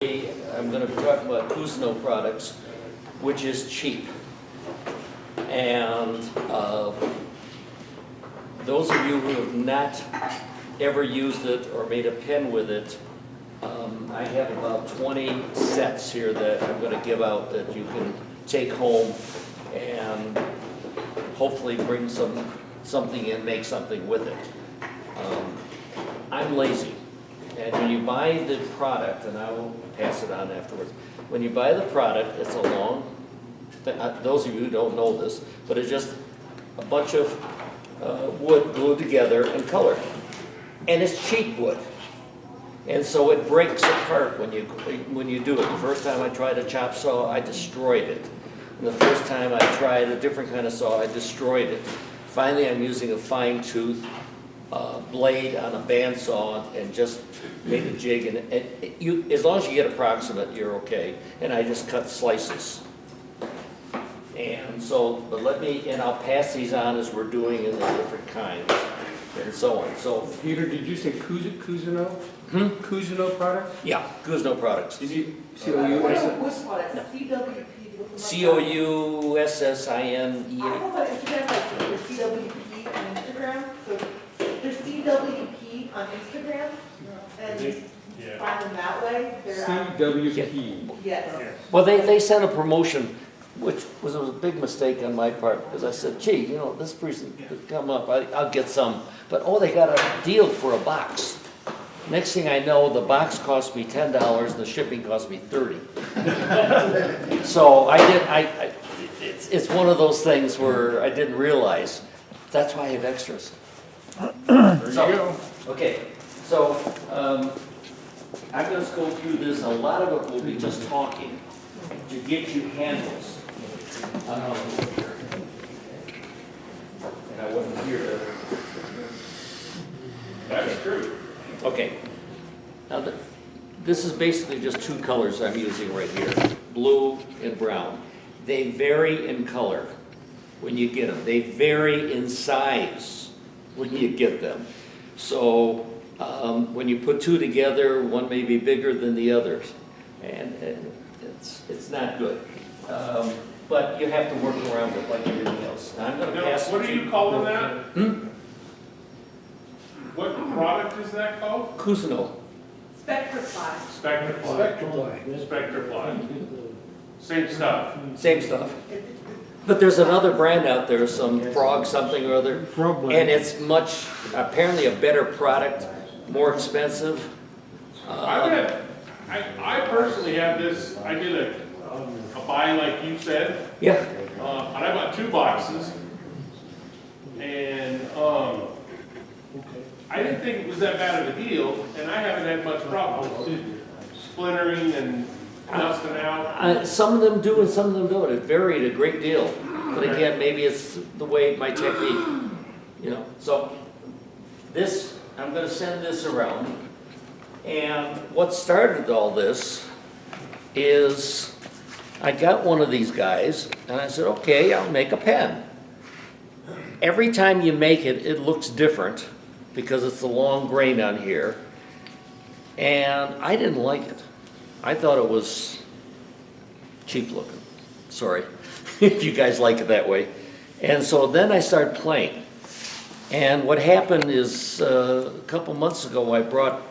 I'm going to be talking about Kuzno products, which is cheap. And those of you who have not ever used it or made a pen with it, I have about 20 sets here that I'm going to give out that you can take home and hopefully bring something in, make something with it. I'm lazy. And when you buy the product, and I will pass it on afterwards, when you buy the product, it's a long, those of you who don't know this, but it's just a bunch of wood glued together and colored. And it's cheap wood. And so it breaks apart when you do it. The first time I tried a chop saw, I destroyed it. And the first time I tried a different kind of saw, I destroyed it. Finally, I'm using a fine tooth blade on a bandsaw and just made a jig, and as long as you get approximate, you're okay. And I just cut slices. And so, but I'll pass these on as we're doing in the different kinds and so on. So, Peter, did you say Kuzno? Kuzno products? Yeah, Kuzno products. Did you C-O-U-S? C-O-U-S-S-I-N-E. I have on Instagram, like there's CWP on Instagram. So there's CWP on Instagram, and you find them that way. They're CWP. yes. Well, they sent a promotion, which was a big mistake on my part, because I said, gee, you know, this person could come up, I'll get some. But, oh, they got a deal for a box. Next thing I know, the box cost me $10 and the shipping cost me $30. So it's one of those things where I didn't realize. That's why I have extras. There you go. Okay, so I'm going to go through this. A lot of it will be just talking to get you handles. And I wasn't here. That's true. Okay. Now, this is basically just two colors I'm using right here, blue and brown. They vary in color when you get them. They vary in size when you get them. So when you put two together, one may be bigger than the others. And it's not good. But you have to work around it like everything else. Now I'm going to pass. What do you call that? What product is that called? Kuzno. Spectrafly. Spectrafly. Spectrafly. Same stuff. Same stuff. But there's another brand out there, some frog something or other. And it's much, apparently a better product, more expensive. I personally have this, I did a buy like you said. Yeah. And I bought 2 boxes. And I didn't think it was that bad of a deal, and I haven't had much problem with it. Splintering and dusting out. Some of them do and some of them don't. It varied a great deal. But again, maybe it's the way my technique, you know. So this, I'm going to send this around. And what started all this is I got one of these guys and I said, okay, I'll make a pen. Every time you make it, it looks different because it's the long grain on here. And I didn't like it. I thought it was cheap looking. Sorry if you guys like it that way. And so then I started playing. And what happened is a couple months ago I brought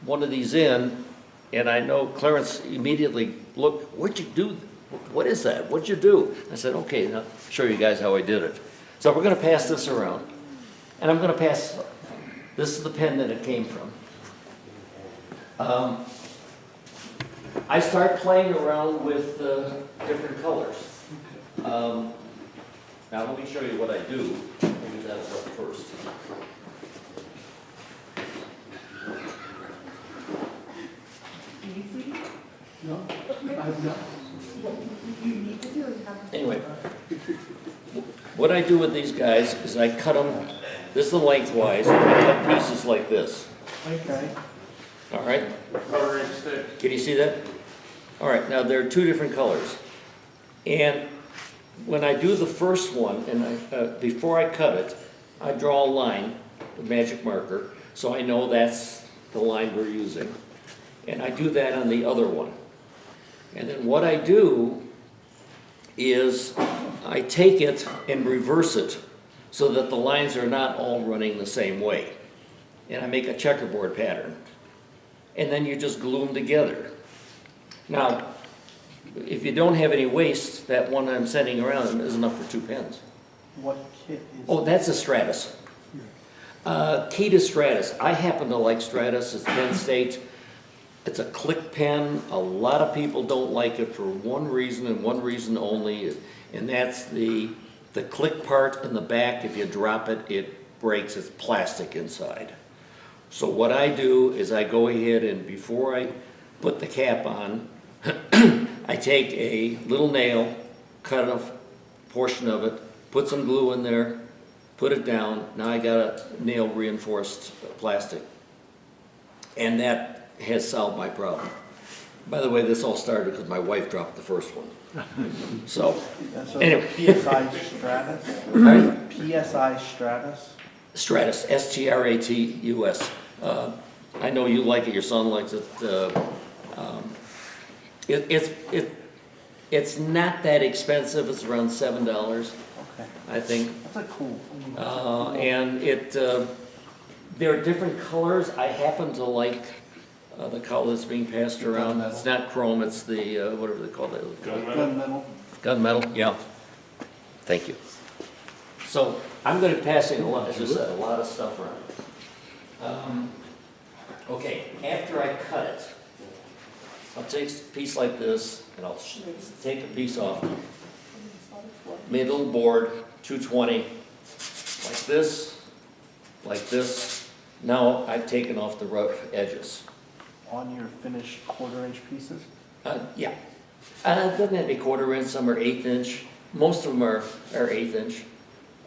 one of these in, and I know Clarence immediately looked, what'd you do? What is that? What'd you do? I said, okay, now I'll show you guys how I did it. So we're going to pass this around. And I'm going to pass, this is the pen that it came from. I start playing around with different colors. Now let me show you what I do. Maybe that's up first. No, I've not. Anyway, what I do with these guys is I cut them, this is lengthwise, and I cut pieces like this. Okay. All right? Quarter-inch thick. Can you see that? All right, now there are 2 different colors. And when I do the first one, and before I cut it, I draw a line, a magic marker, so I know that's the line we're using. And I do that on the other one. And then what I do is I take it and reverse it so that the lines are not all running the same way. And I make a checkerboard pattern. And then you just glue them together. Now, if you don't have any waste, that one I'm sending around is enough for 2 pens. What kit is? Oh, that's a Stratus. Key to Stratus. I happen to like Stratus. It's Penn State. It's a click pen. A lot of people don't like it for one reason and one reason only, and that's the click part in the back. If you drop it, it breaks. It's plastic inside. So what I do is I go ahead and before I put the cap on, I take a little nail, cut off a portion of it, put some glue in there, put it down. Now I got a nail reinforced plastic. And that has solved my problem. By the way, this all started because my wife dropped the first one. So, So anyway. PSI Stratus? Right? PSI Stratus? Stratus, S-T-R-A-T-U-S. I know you like it, your son likes it. It's not that expensive, it's around $7, Okay. I think. That's a cool. And there are different colors. I happen to like the color that's being passed around. It's not chrome, it's the, whatever they call it. Gunmetal. Gunmetal, yeah. Thank you. So I'm going to be passing a lot, as I said, a lot of stuff around. Okay, after I cut it, I'll take a piece like this, and I'll take a piece off. Made a little board, 220, like this. Now I've taken off the rough edges. On your finished 1/4 inch pieces? Yeah. It doesn't have to be 1/4 inch, some are 1/8 inch. Most of them are 1/8 inch.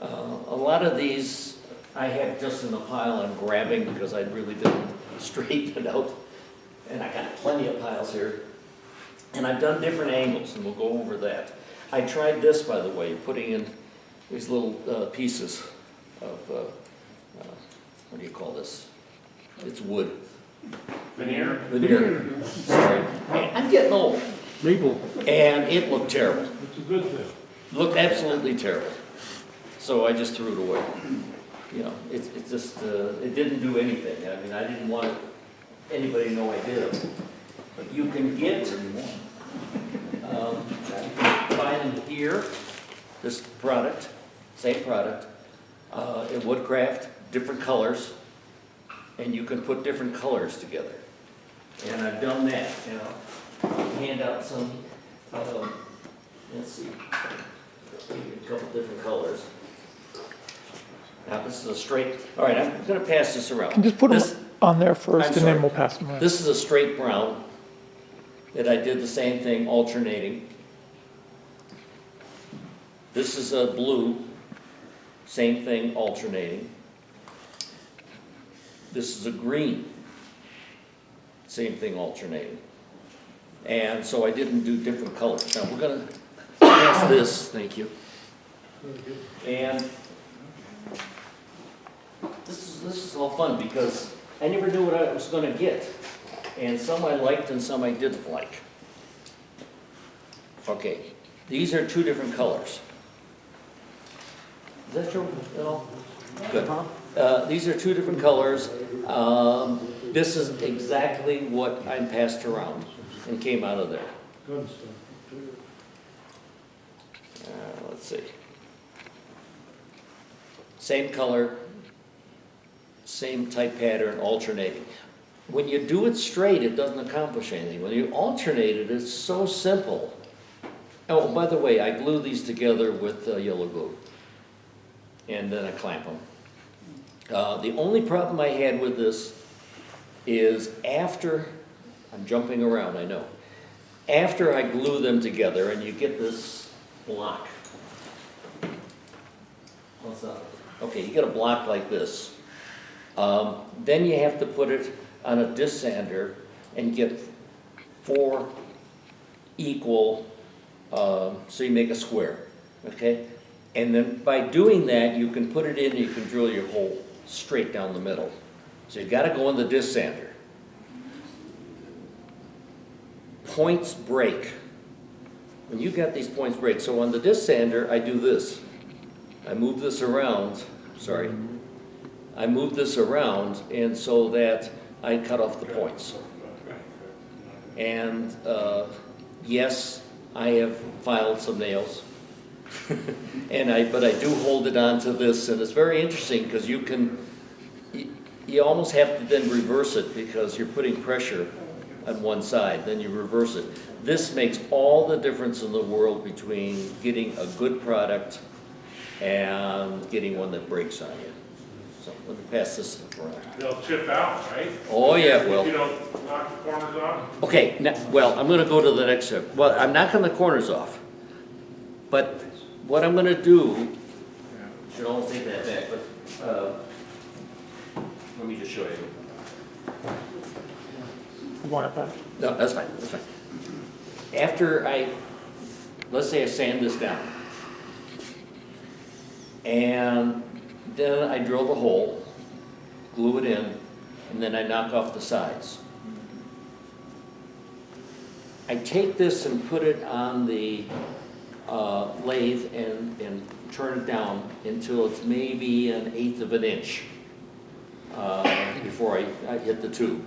A lot of these I have just in the pile I'm grabbing because I really didn't straighten it out. And I got plenty of piles here. And I've done different angles, and we'll go over that. I tried this, by the way, putting in these little pieces of, what do you call this? It's wood. Veneer? Veneer. Sorry. I'm getting old. Maple. And it looked terrible. It's a good thing. Looked absolutely terrible. So I just threw it away. You know, it's just, it didn't do anything. I mean, I didn't want anybody to know I did it. But you can get, you can buy them here, this product, same product, in Woodcraft, different colors, and you can put different colors together. And I've done that, you know. I'll hand out some, let's see, a couple different colors. Now this is a straight, all right, I'm gonna pass this around. Just put This- them on there first, I'm and sorry. then we'll pass them around. This is a straight brown that I did the same thing, alternating. This is a blue, same thing, alternating. This is a green, same thing, alternating. And so I didn't do different colors. Now we're gonna pass this, thank you. And this is all fun because I never knew what I was gonna get. And some I liked and some I didn't like. Okay, these are 2 different colors. Is that true at all? Good. These are 2 different colors. This is exactly what I passed around and came out of there. Good stuff. Let's see. Same color, same type pattern, alternating. When you do it straight, it doesn't accomplish anything. When you alternate it, it's so simple. Oh, by the way, I glue these together with yellow glue. And then I clamp them. The only problem I had with this is after, I'm jumping around, I know. After I glue them together and you get this block. What's that? Okay, you get a block like this. Then you have to put it on a disc sander and get 4 equal, so you make a square, okay? And then by doing that, you can put it in, you can drill your hole straight down the middle. So you've got to go in the disc sander. points break. When you got these points break, so on the disc sander, I do this. I move this around, sorry. I move this around and so that I cut off the points. And yes, I have filed some nails. But I do hold it onto this, and it's very interesting because you almost have to then reverse it because you're putting pressure on one side, then you reverse it. This makes all the difference in the world between getting a good product and getting one that breaks on you. So let me pass this around. They'll chip out, right? Oh yeah, well. If you don't knock the corners off? Okay, well, I'm gonna go to the next step. Well, I'm knocking the corners off. But what I'm gonna do, should almost take that back, but, let me just show you. Want it back? No, that's fine, that's fine. After let's say I sand this down. And then I drill the hole, glue it in, and then I knock off the sides. I take this and put it on the lathe and turn it down until it's maybe 1/8 of an inch before I hit the tube.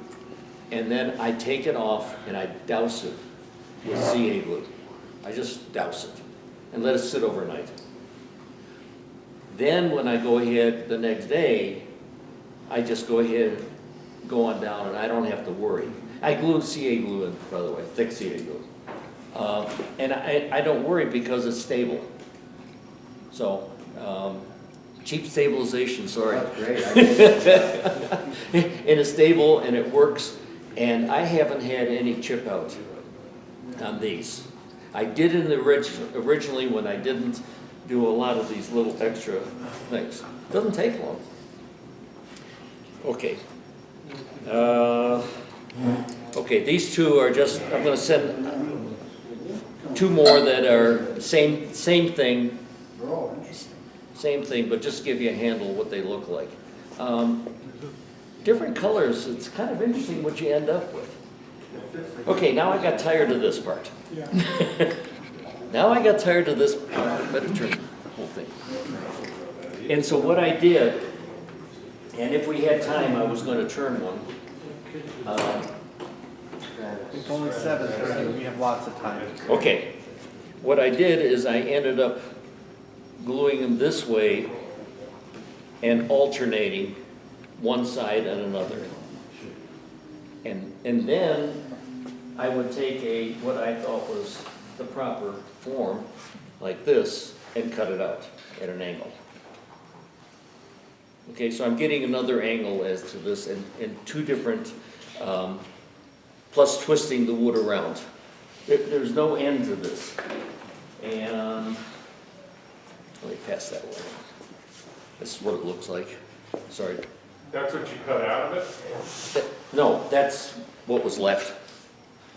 And then I take it off and I douse it with CA glue. I just douse it and let it sit overnight. Then when I go ahead the next day, I just go ahead, go on down, and I don't have to worry. I glue CA glue in, by the way, thick CA glue. And I don't worry because it's stable. So, cheap stabilization, sorry. That's great. And it's stable and it works, and I haven't had any chip out on these. I did in the originally when I didn't do a lot of these little extra things. Doesn't take long. Okay. Okay, these two are just, I'm gonna send two more that are same thing, but just give you a handle what they look like. Different colors, it's kind of interesting what you end up with. Okay, now I got tired of this part. Now I got tired of this part. I better turn the whole thing. And so what I did, and if we had time, I was going to turn one. It's only 7:30, we have lots of time. Okay, what I did is I ended up gluing them this way and alternating one side and another. And then I would take what I thought was the proper form, like this, and cut it out at an angle. Okay, so I'm getting another angle as to this, and two different, plus twisting the wood around. There's no end to this. And let me pass that one. This is what it looks like. Sorry. That's what you cut out of it? No, that's what was left.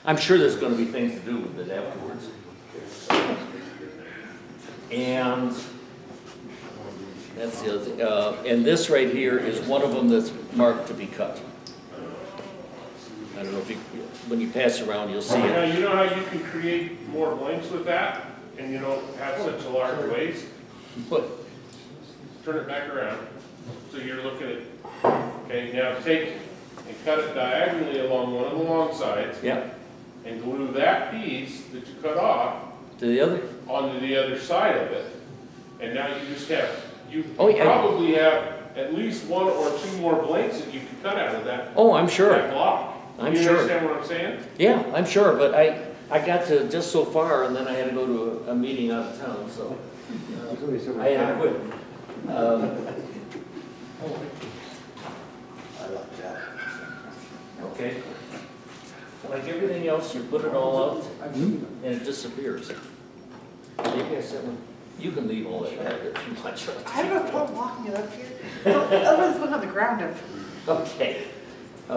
I'm sure there's going to be things to do with it afterwards. And that's the other thing. And this right here is one of them that's marked to be cut. I don't know if when you pass around, you'll see Now, it. you know how you can create more blanks with that, and you don't have such a large waste? But Turn it back around, so you're looking at, okay, now take and cut it diagonally along one of the long sides, yeah, and glue that piece that you cut off to the other. onto the other side of it. And now you just have, you Oh, yeah. probably have at least one or two more blanks that you can cut out of that, Oh, I'm sure. that block. I'm You sure. understand what I'm saying? Yeah, I'm sure. But I got to just so far, and then I had to go to a meeting out of town, so I had to quit. Okay. Like everything else, you put it all out and it disappears. Maybe I said, well, you can leave all that out if you want. I have no problem walking it up here. Otherwise, it's on the ground up. Okay. I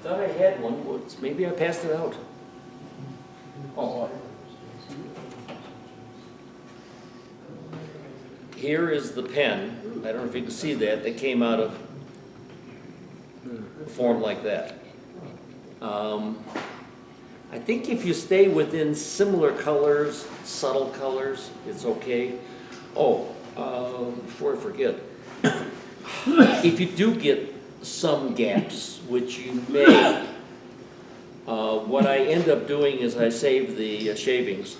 thought I had one. Maybe I passed it out. Oh. Here is the pen. I don't know if you can see that. That came out of a form like that. I think if you stay within similar colors, subtle colors, it's okay. Oh, before I forget, if you do get some gaps, which you may, what I end up doing is I save the shavings,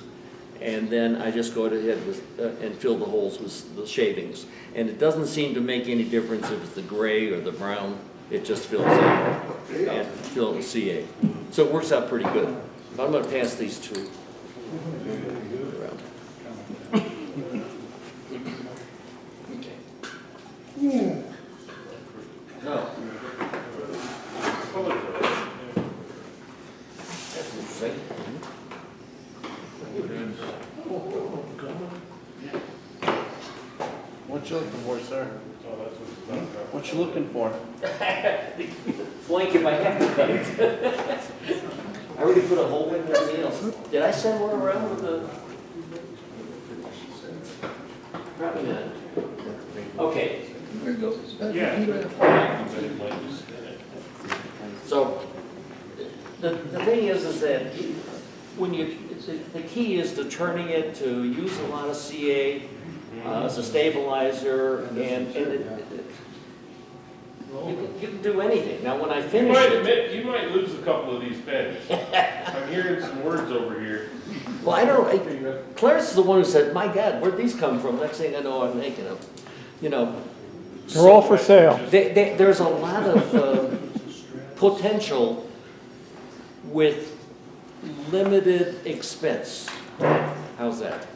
and then I just go ahead with, and fill the holes with the shavings. And it doesn't seem to make any difference if it's the gray or the brown, it just fills in and fills with CA. So it works out pretty good. I'm gonna pass these two around. Okay. No. That's interesting. What you looking for, sir? Oh, that's what it's about. What you looking for? Blank if I have to cut it. I already put a hole in there, everything else. Did I send one around with the? Probably not. Okay, Yeah. But it might just spin it. so the thing is that when you, the key is to turning it to use a lot of CA as a stabilizer, and you can do anything. Now, when I You finish might it, admit, you might lose a couple of these pens. I'm hearing some words over here. well, I don't, Clarence is the one who said, my God, where'd these come from? Next thing I know, I'm making them, you know. They're all for sale. There's a lot of potential with limited expense. How's that?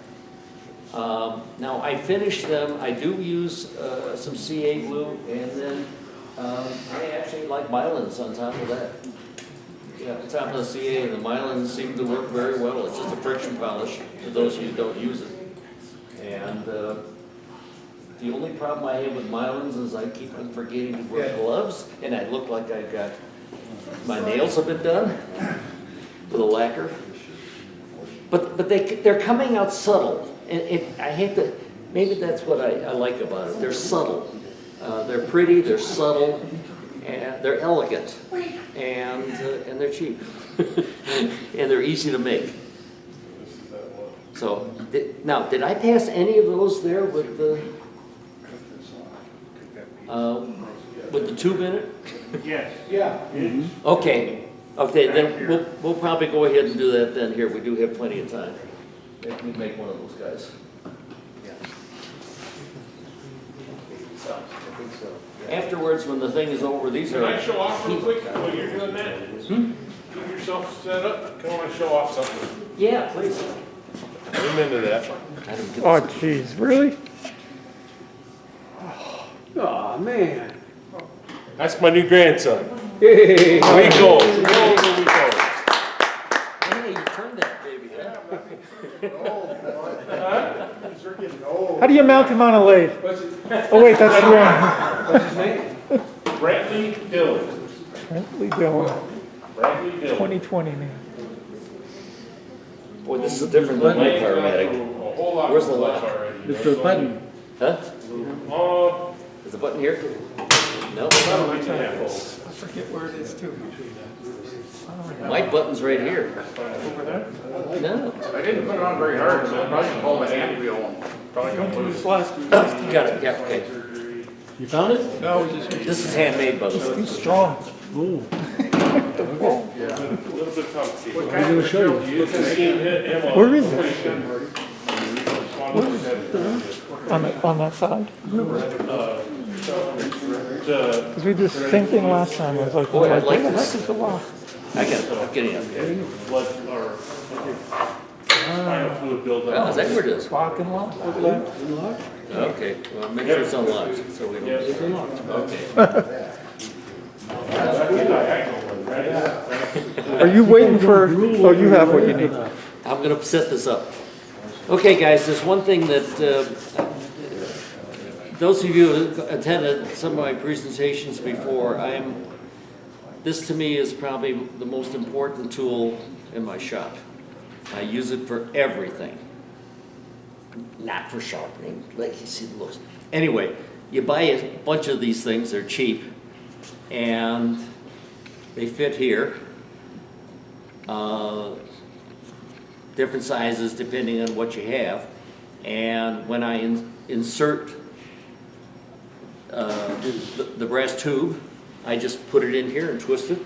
Now, I finish them, I do use some CA glue, and then I actually like Mylans on top of that. Yeah, on top of the CA, the Mylans seem to work very well. It's just a friction polish for those of you who don't use it. And the only problem I have with Mylans is I keep on forgetting to wear gloves, and I look like I've got, my nails have been done with a lacquer. But they're coming out subtle. And I hate to, maybe that's what I like about it. They're subtle. They're pretty, they're subtle, and they're elegant, and they're cheap. And they're easy to make. So, now, did I pass any of those there with the tube in it? Yes. Yeah. Okay, then we'll probably go ahead and do that then. Here, we do have plenty of time. Let me make one of those guys. Afterwards, when the thing is over, these Can are. I show off real quick while you're doing that? Get yourself set up. Come on, show off something. Yeah, please. I'm into that. I don't get Oh, this. jeez, really? Oh, man. That's my new grandson. Hey. We go. Hey, you turned that baby, huh? How do you mount him on a lathe? What's it? Oh, wait, that's wrong. What's his name? Brantley Dillon. Bentley Dillon, Brantley Dillon. 2020, man. Boy, this is different than my paramedic. A whole lot Where's the of lock? stuff already. It's the button. Huh? Is the button here? No. I forget where it is, too. My button's right here. Over there? No. I didn't put it on very hard, so I probably can hold the hand wheel and probably Went can to lose. this last Got it, yeah, okay. You found it? No, we just, This is handmade, by the way. he's strong. A little bit complicated. What kind of show you. material do you You can use? see him on. Where is it? On that side? Because we did the same thing last time. I was like, Boy, I like where the this. heck is the lock? I got it, I'm getting it. Blood or spinal fluid buildup. Oh, is that where it is? Lock and lock? Okay, well, make sure it's unlocked, so we don't. Yes. Okay. That's the diagonal one, right? Are you waiting for, oh, you have what you need. I'm gonna set this up. Okay, guys, there's one thing that, those of you who attended some of my presentations before, this to me is probably the most important tool in my shop. I use it for everything. Not for sharpening, like you see the looks. Anyway, you buy a bunch of these things, they're cheap, and they fit here, different sizes depending on what you have. And when I insert the brass tube, I just put it in here and twist it.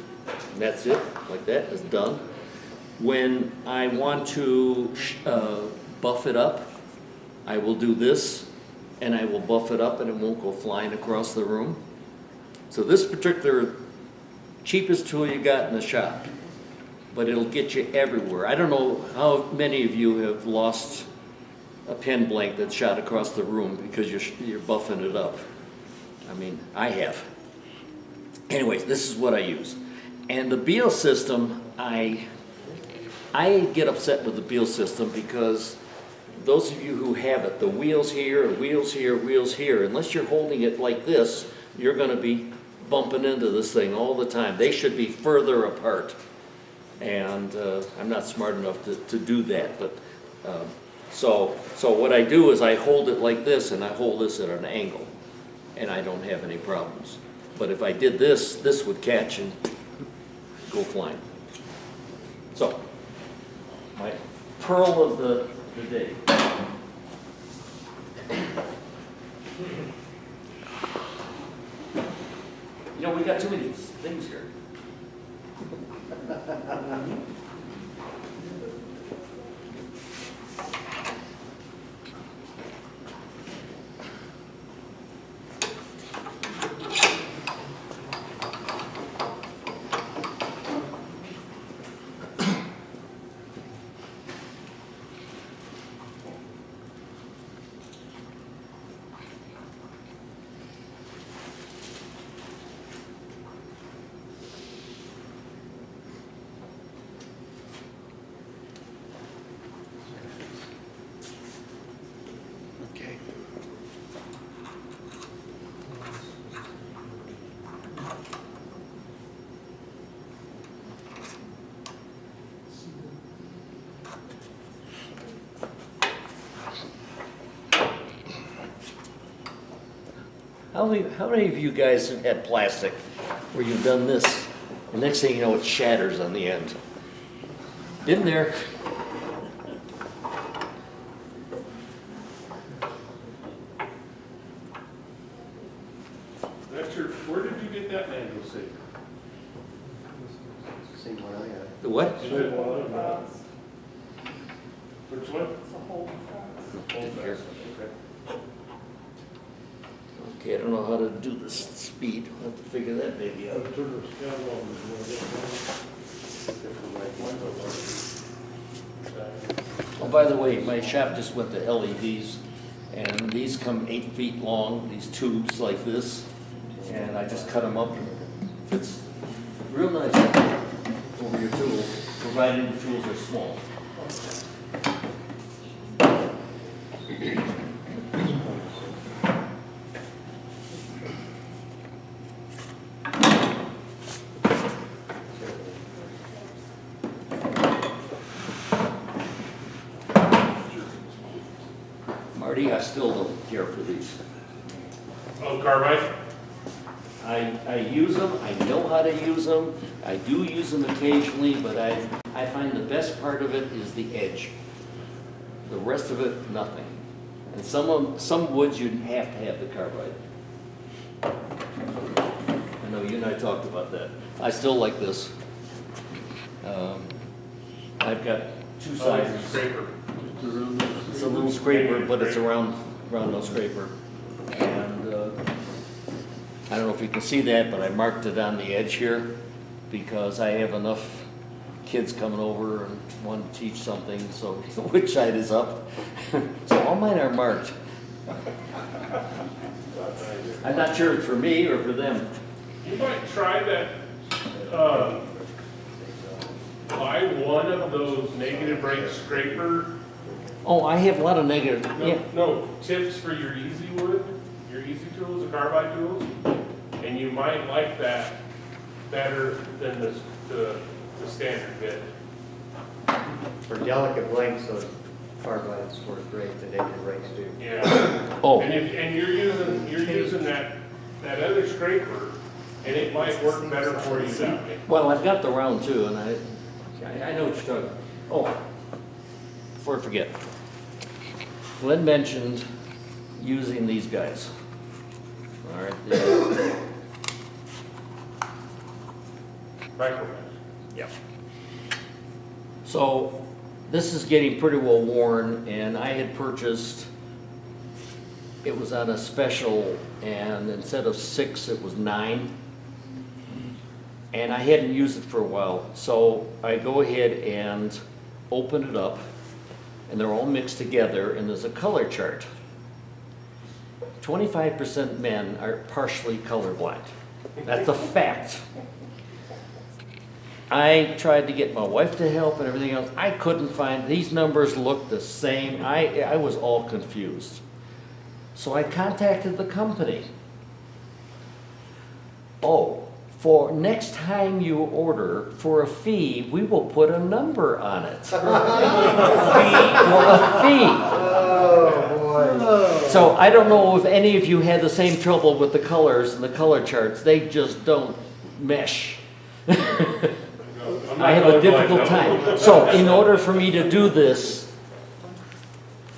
And that's it, like that, it's done. When I want to buff it up, I will do this, and I will buff it up and it won't go flying across the room. So this particular cheapest tool you got in the shop, but it'll get you everywhere. I don't know how many of you have lost a pen blank that shot across the room because you're buffing it up. I mean, I have. Anyways, this is what I use. And the Beal system, I get upset with the Beal system because those of you who have it, the wheels here, wheels here, wheels here, unless you're holding it like this, you're gonna be bumping into this thing all the time. They should be further apart. And I'm not smart enough to do that, but so what I do is I hold it like this and I hold this at an angle and I don't have any problems. But if I did this, this would catch and go flying. So, my pearl of the day. You know, we got too many things here. Okay. How many of you guys have had plastic where you've done this, and next thing you know, it shatters on the end? Been there. That's your, where did you get that manual safe? Same one I got. The what? Is it which one? Here. Okay. Okay, I don't know how to do this speed. I'll have to figure that baby out. Oh, by the way, my shop just went to LEDs, and these come 8 feet long, these tubes like this, and I just cut them up and it fits real nice over your tools, provided the tools are small. Marty, I still don't care for these. Oh, carbide? I use them, I know how to use them, I do use them occasionally, but I find the best part of it is the edge. The rest of it, nothing. And some woods you have to have the carbide. I know you and I talked about that. I still like this. I've got two sizes. Scraper. It's a little scraper, but it's a round nose scraper. And I don't know if you can see that, but I marked it on the edge here because I have enough kids coming over and want to teach something, so which side is up. So all mine are marked. I'm not sure it's for me or for them. You might try that, buy one of those negative rate scraper. Oh, I have a lot of negative, yeah. No, tips for your easy wood, your easy tools, the carbide tools, and you might like that better than the standard bit. For delicate blanks, those carbides work great, the naked rakes do. Yeah. Oh. And you're using that other scraper, and it might work better for you that way. Well, I've got the round too, and I know what you're talking about. Oh, before I forget. Glenn mentioned using these guys. All right. Micromesh. Yep. So this is getting pretty well worn, and I had purchased, it was on a special, and instead of 6, it was 9. And I hadn't used it for a while, so I go ahead and open it up, and they're all mixed together, and there's a color chart. 25% men are partially colorblind. That's a fact. I tried to get my wife to help and everything else. I couldn't find, these numbers looked the same. I was all confused. So I contacted the company. Oh, for next time you order, for a fee, we will put a number on it. For a fee. Oh, boy. So I don't know if any of you had the same trouble with the colors and the color charts. They just don't mesh. I'm I not have a colorblind, difficult no. time. So in order for me to do this,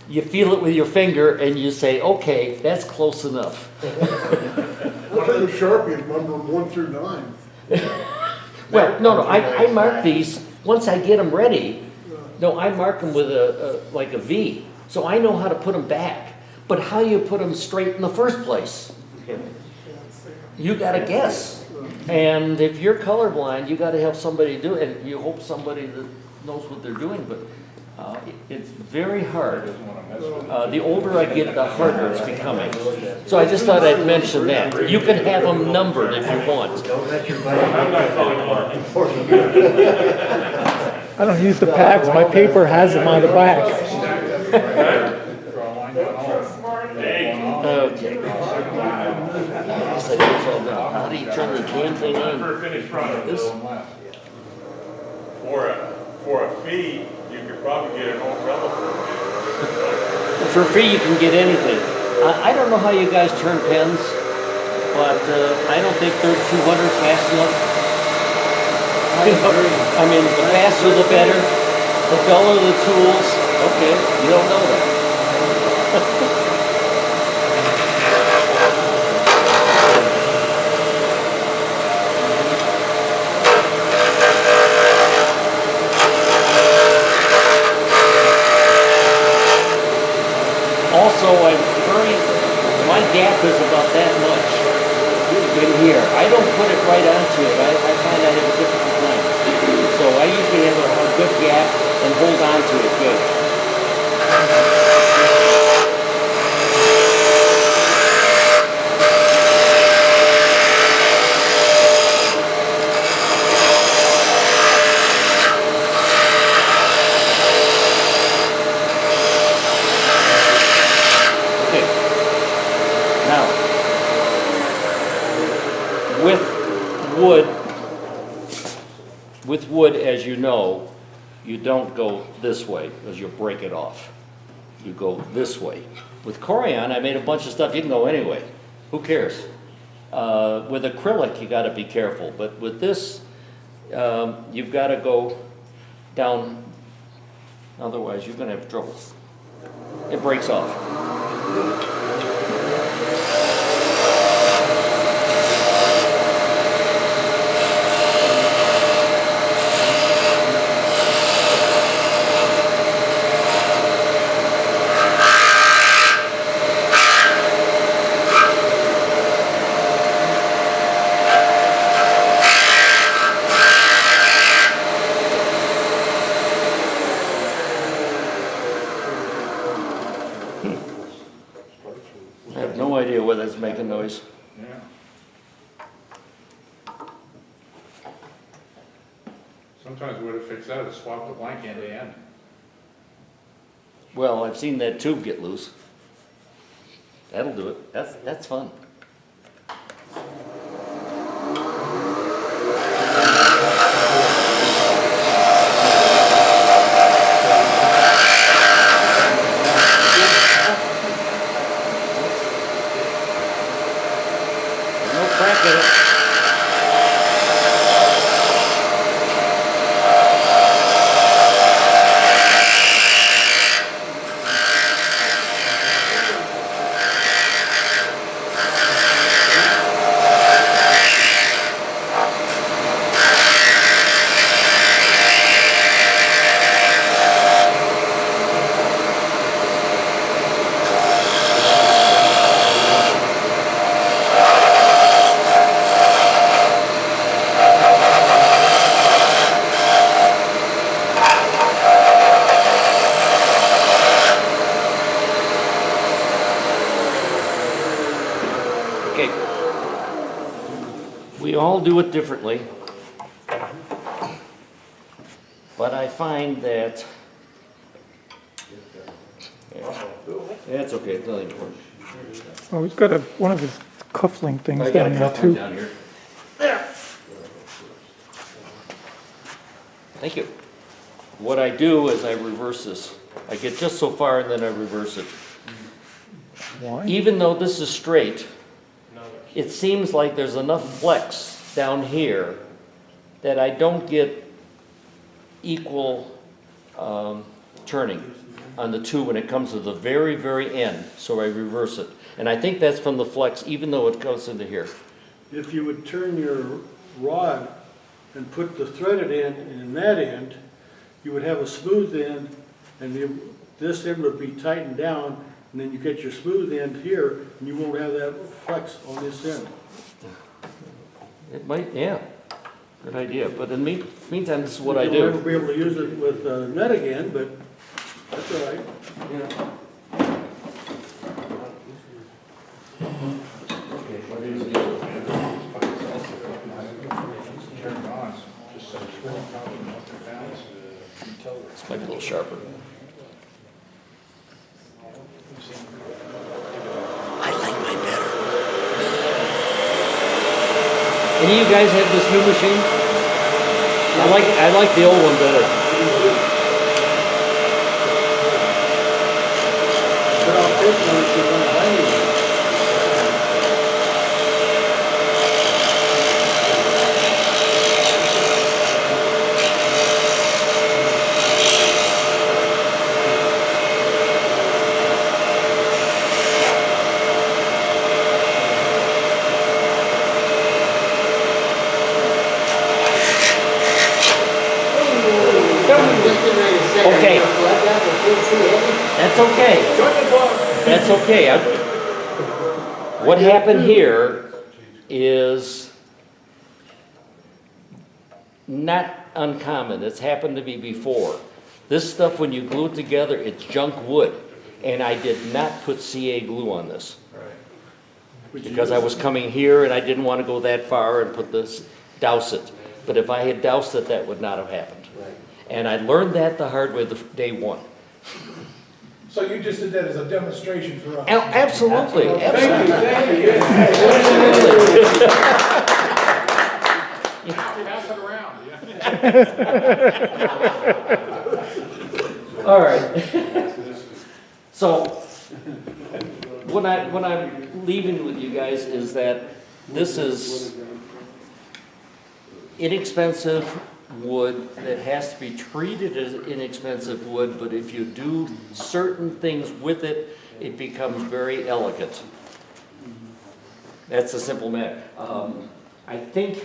you feel it with your finger and you say, okay, that's close enough. What kind of Sharpie is number 1 through 9? Well, no, I mark these, once I get them ready, no, I mark them with like a V, so I know how to put them back. But how you put them straight in the first place? You gotta guess. And if you're colorblind, you gotta have somebody do it, and you hope somebody that knows what they're doing, but it's very hard. The older I get, the harder it's becoming. So I just thought I'd mention that. You can have them numbered if you want. Don't let your I'm not buddy. colorblind. I don't use the pads, my paper has them on the back. Hey, Okay. I guess I know it's all done. How do you turn the damn thing on? for a finished product, This? though. For a fee, you could probably get an umbrella for For free, you can get anything. I don't know how you guys turn pens, but I don't think they're 200 fast enough. I mean, the faster the better, the duller the tools. Okay, you don't know that. Also, my gap is about that much in here. I don't put it right onto it. I find I have a difficult time. So I usually have a good gap and hold on to it good. Okay. Now, with wood, as you know, you don't go this way because you'll break it off. You go this way. With Corian, I made a bunch of stuff you can go anyway. Who cares? With acrylic, you got to be careful. But with this, you've got to go down. Otherwise, you're going to have trouble. It breaks off. I have no idea whether it's making noise. Yeah. Sometimes the way to fix that is swap the blank end to end. Well, I've seen that tube get loose. That'll do it. That's fun. There's no crack in it. We all do it differently. But I find that, that's okay, it's not important. Oh, he's got one of his cuffling things I got down a there cuff too. down here. There. Thank you. What I do is I reverse this. I get just so far and then I reverse it. Why? Even though this is straight, it seems like there's enough flex down here that I don't get equal turning on the two when it comes to the very, very end, so I reverse it. And I think that's from the flex, even though it goes into here. If you would turn your rod and put the threaded end in that end, you would have a smooth end, and this end would be tightened down, and then you get your smooth end here, and you won't have that flex on this end. It might, yeah, good idea. But in the meantime, this is what I You'll never do. be able to use it with net again, but that's all right. This might be a little sharper. I like mine better. Any of you guys have this new machine? I like the old one better. But I'll take one if you're gonna buy me one. Okay. That's okay. That's okay. What happened here is not uncommon. It's happened to me before. This stuff, when you glue it together, it's junk wood. And I did not put CA glue on this. Because I was coming here and I didn't want to go that far and put this, douse it. But if I had doused it, that would not have happened. And I learned that the hard way day one. So you just did that as a demonstration for us? Absolutely, absolutely. Pass it around. All right. So, what I'm leaving with you guys is that this is inexpensive wood that has to be treated as inexpensive wood, but if you do certain things with it, it becomes very elegant. That's a simple matter. I think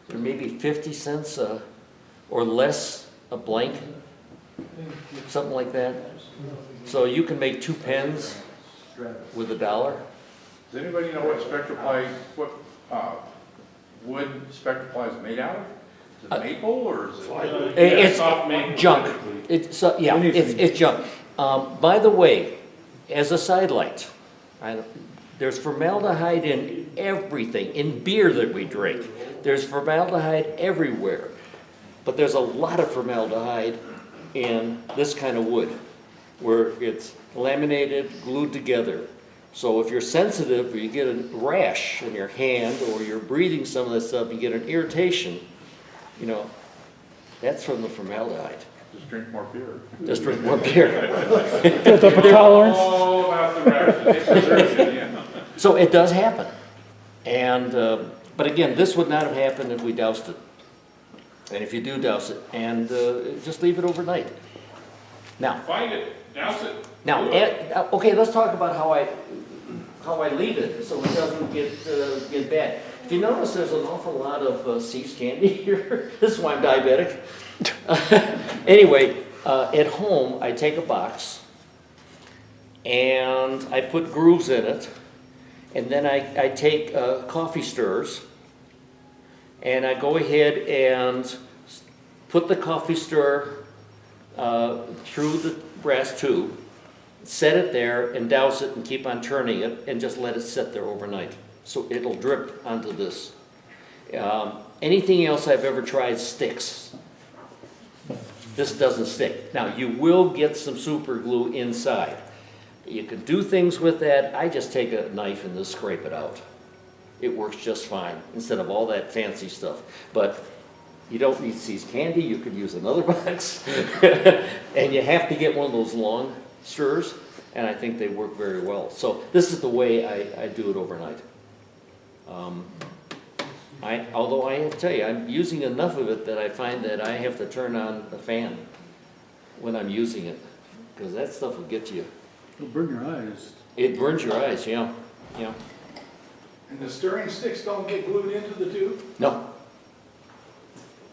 there may be 50 cents or less a blank, something like that. So you can make 2 pens with $1. Does anybody know what wood Spectraply is made out of? Is it maple or is it? It's soft maple, junk. typically. It's junk. By the way, as a sidelight, there's formaldehyde in everything, in beer that we drink. There's formaldehyde everywhere. But there's a lot of formaldehyde in this kind of wood, where it's laminated, glued together. So if you're sensitive, or you get a rash in your hand, or you're breathing some of this stuff, you get an irritation, you know, that's from the formaldehyde. Just drink more beer. Just drink more beer. Built up a tolerance. All about the rashes. So it does happen. And, but again, this would not have happened if we doused it. And if you do douse it, and just leave it overnight. Now, Find it, douse it. now, okay, let's talk about how I leave it so it doesn't get bad. If you notice, there's an awful lot of See's candy here. This is why I'm diabetic. Anyway, at home, I take a box and I put grooves in it, and then I take coffee stirrers and I go ahead and put the coffee stirrer through the brass tube, set it there and douse it and keep on turning it and just let it sit there overnight. So it'll drip onto this. Anything else I've ever tried sticks. This doesn't stick. Now, you will get some super glue inside. You can do things with that. I just take a knife and just scrape it out. It works just fine, instead of all that fancy stuff. But you don't need See's candy, you could use another box. And you have to get one of those long stirrers, and I think they work very well. So this is the way I do it overnight. Although I have to tell you, I'm using enough of it that I find that I have to turn on the fan when I'm using it, because that stuff will get you. It'll burn your eyes. It burns your eyes, yeah. And the stirring sticks don't get glued into the tube? No.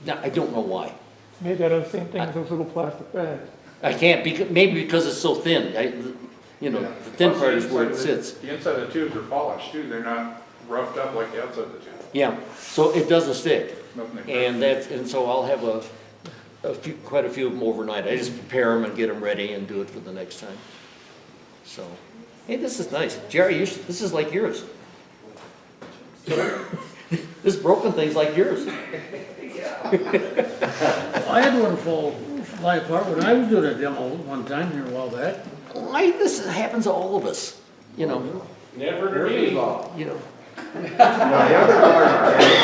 No, I don't know why. Made out of the same thing as those little plastic bags. I can't, maybe because it's so thin. The thin part is where it sits. The inside of the tubes are polished too, they're not roughed up like the outside of the tube. Yeah, so it doesn't stick. Nothing they- And so I'll have quite a few of them overnight. I just prepare them and get them ready and do it for the next time. So, hey, this is nice. Jerry, this is like yours. This broken thing's like yours. I had one fly apart when I was doing a demo one time here a while back. This happens to all of us, Never to me.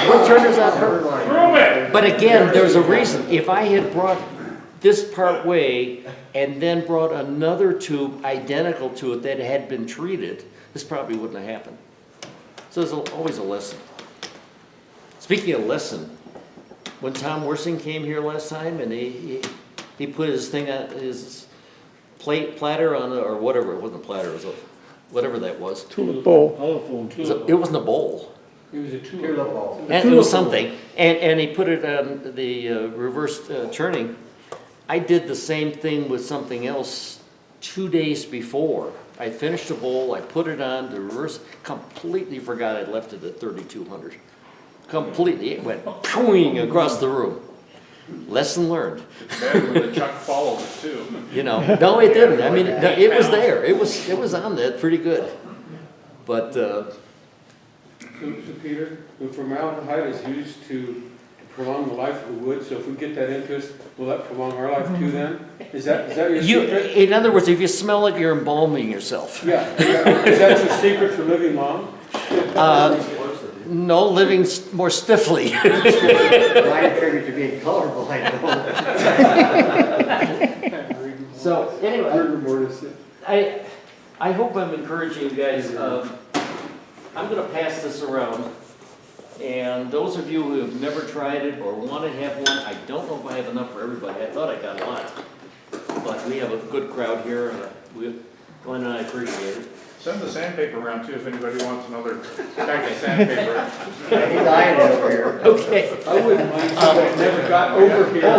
Woodturners out hurt. Prove it. But again, there's a reason. If I had brought this part way and then brought another tube identical to it that had been treated, this probably wouldn't have happened. So there's always a lesson. Speaking of lesson, when Tom Worsing came here last time and he put his thing on his platter on or whatever, it wasn't a platter, it was whatever that was. Tulip bowl. Telephone too. It wasn't a bowl. It was a tulip bulb. And it was something, and he put it on the reverse turning. I did the same thing with something else 2 days before. I finished the bowl, I put it on the reverse, completely forgot I'd left it at 3200. Completely, it went pooing across the room. Lesson learned. Better when the chuck followed it too. No, it didn't. I mean, it was there. It was on that pretty good. But So Peter, the formaldehyde is used to prolong the life of the wood, so if we get that interest, will that prolong our life too then? Is that your secret? in other words, if you smell it, you're embalming yourself. Yeah, is that your secret for living long? No, living more stiffly. I attribute to being colorblind. So anyway, I hope I'm encouraging you guys. I'm going to pass this around, and those of you who have never tried it or want to have one, I don't know if I have enough for everybody. I thought I got a lot, but we have a good crowd here, and Glenn and I appreciate it. Send the sandpaper around too if anybody wants another pack of sandpaper. He's eyeing it over here. Okay. I wouldn't mind somebody that never got over here.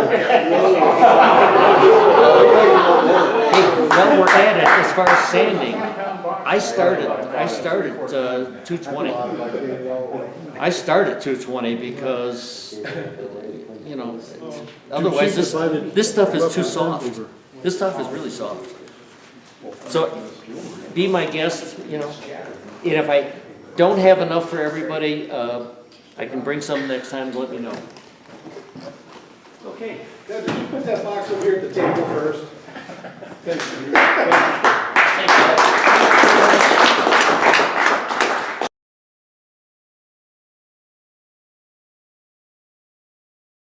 Hey, while we're at it, as far as sanding, I started 220. I started 220 because, otherwise this stuff is too soft. This stuff is really soft. So be my guest, and if I don't have enough for everybody, I can bring some next time, let me know. Okay. Did you put that box over here at the table first? Thank you.